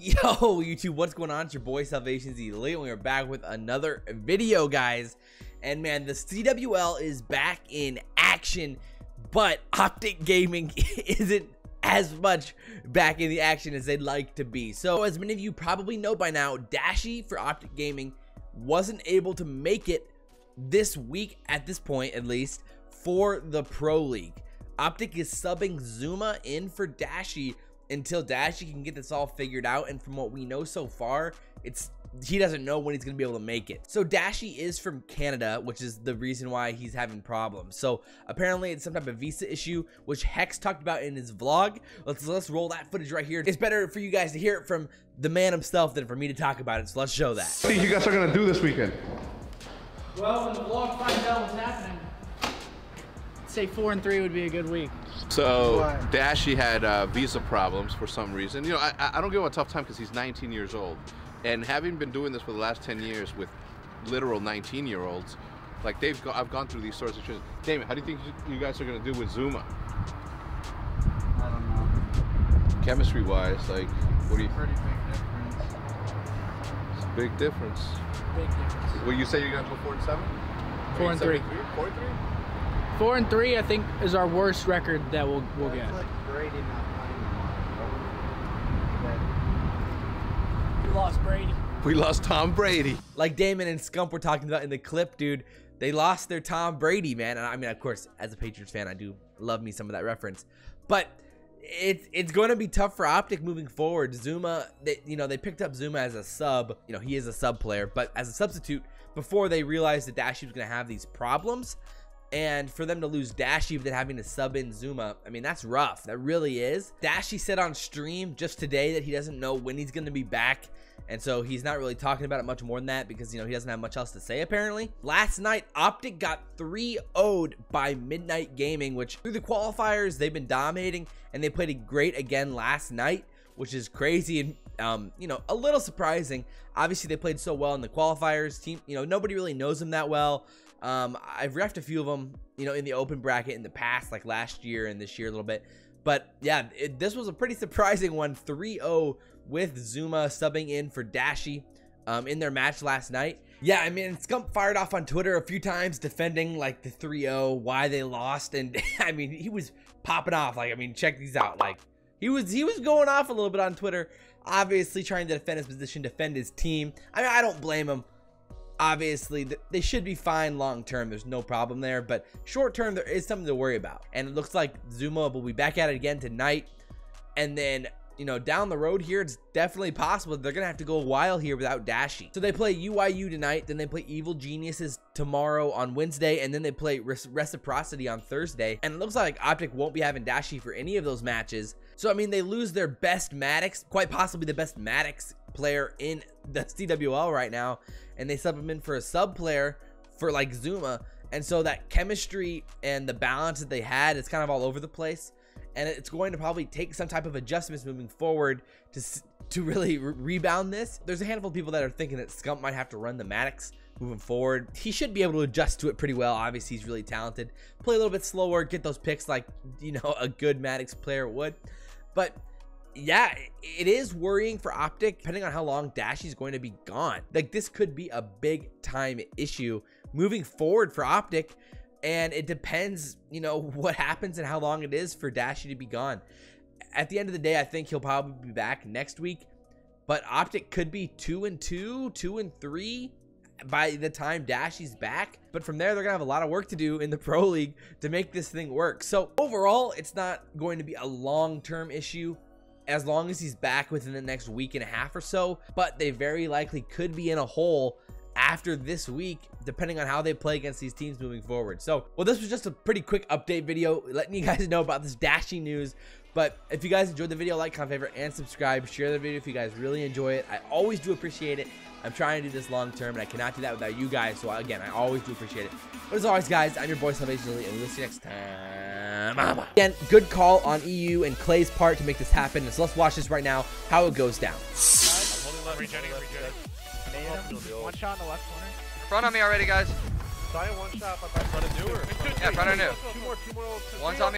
Yo, YouTube, what's going on? It's your boy SalvationsElite, and we are back with another video, guys. And man, the CWL is back in action, but OpTic Gaming isn't as much back in the action as they'd like to be. So, as many of you probably know by now, Dashy for OpTic Gaming wasn't able to make it this week, at this point at least, for the Pro League. OpTic is subbing Zoomaa in for Dashy until Dashy can get this all figured out, and from what we know so far, he doesn't know when he's gonna be able to make it. So Dashy is from Canada, which is the reason why he's having problems. So apparently it's some type of visa issue, which Hex talked about in his vlog. Let's roll that footage right here. It's better for you guys to hear it from the man himself than for me to talk about it, so let's show that. What do you think you guys are gonna do this weekend? Well, when the vlog finds out what's happening, I'd say 4-3 would be a good week. So Dashy had visa problems for some reason. You know, I don't give him a tough time because he's 19 years old, and having been doing this for the last 10 years with literal 19-year-olds, like I've gone through these sorts of things. Damon, how do you think you guys are gonna do with Zoomaa? I don't know. Chemistry-wise, like, what do you? Pretty big difference. It's a big difference. Big difference. Well, you say you're gonna go 4-7? 4-3. 4-3? 4-3, I think, is our worst record that we'll get. Like Brady not playing. We lost Brady. We lost Tom Brady. Like Damon and Scump were talking about in the clip, dude, they lost their Tom Brady, man. And I mean, of course, as a Patriots fan, I do love me some of that reference, but it's going to be tough for OpTic moving forward. Zoomaa, they picked up Zoomaa as a sub. You know, he is a sub player, but as a substitute before they realized that Dashy was going to have these problems. And for them to lose Dashy but then having to sub in Zoomaa, I mean, that's rough. That really is. Dashy said on stream just today that he doesn't know when he's going to be back. And so he's not really talking about it much more than that because, you know, he doesn't have much else to say apparently. Last night, OpTic got 3-0'd by Midnight Gaming, which through the qualifiers, they've been dominating. And they played great again last night, which is crazy and, you know, a little surprising. Obviously, they played so well in the qualifiers. Team, you know, nobody really knows them that well. I've refed a few of them, you know, in the open bracket in the past, like last year and this year a little bit. But yeah, this was a pretty surprising one, 3-0 with Zoomaa subbing in for Dashy in their match last night. Yeah, I mean, Scump fired off on Twitter a few times defending like the 3-0, why they lost. And I mean, he was popping off. Like, I mean, check these out. Like, he was going off a little bit on Twitter, obviously trying to defend his position, defend his team. I mean, I don't blame him. Obviously, they should be fine long term. There's no problem there, but short term, there is something to worry about. And it looks like Zoomaa will be back at it again tonight. And then, you know, down the road here, it's definitely possible they're gonna have to go a while here without Dashy. So they play UIU tonight, then they play Evil Geniuses tomorrow on Wednesday, and then they play Reciprocity on Thursday. And it looks like OpTic won't be having Dashy for any of those matches. So I mean, they lose their best Maddox, quite possibly the best Maddox player in the CWL right now, and they sub him in for a sub player for like Zoomaa. And so that chemistry and the balance that they had is kind of all over the place, and it's going to probably take some type of adjustments moving forward to really rebound this. There's a handful of people that are thinking that Scump might have to run the Maddox moving forward. He should be able to adjust to it pretty well. Obviously, he's really talented. Play a little bit slower, get those picks like, you know, a good Maddox player would. But yeah, it is worrying for OpTic, depending on how long Dashy's going to be gone. Like, this could be a big time issue moving forward for OpTic, and it depends, you know, what happens and how long it is for Dashy to be gone. At the end of the day, I think he'll probably be back next week, but OpTic could be 2-2, 2-3 by the time Dashy's back. But from there, they're gonna have a lot of work to do in the Pro League to make this thing work. So overall, it's not going to be a long-term issue as long as he's back within the next week and a half or so, but they very likely could be in a hole after this week, depending on how they play against these teams moving forward. So, well, this was just a pretty quick update video letting you guys know about this Dashy news. But if you guys enjoyed the video, like, comment, favorite, and subscribe. Share the video if you guys really enjoy it. I always do appreciate it. I'm trying to do this long term, and I cannot do that without you guys. So again, I always do appreciate it. But as always, guys, I'm your boy SalvationsElite, and we'll see you next time. Again, good call on EU and Clay's part to make this happen. So let's watch this right now, how it goes down. One shot in the left corner. Front on me already, guys. Saw one shot, but that's Yeah, front on new. Two more. One's on me.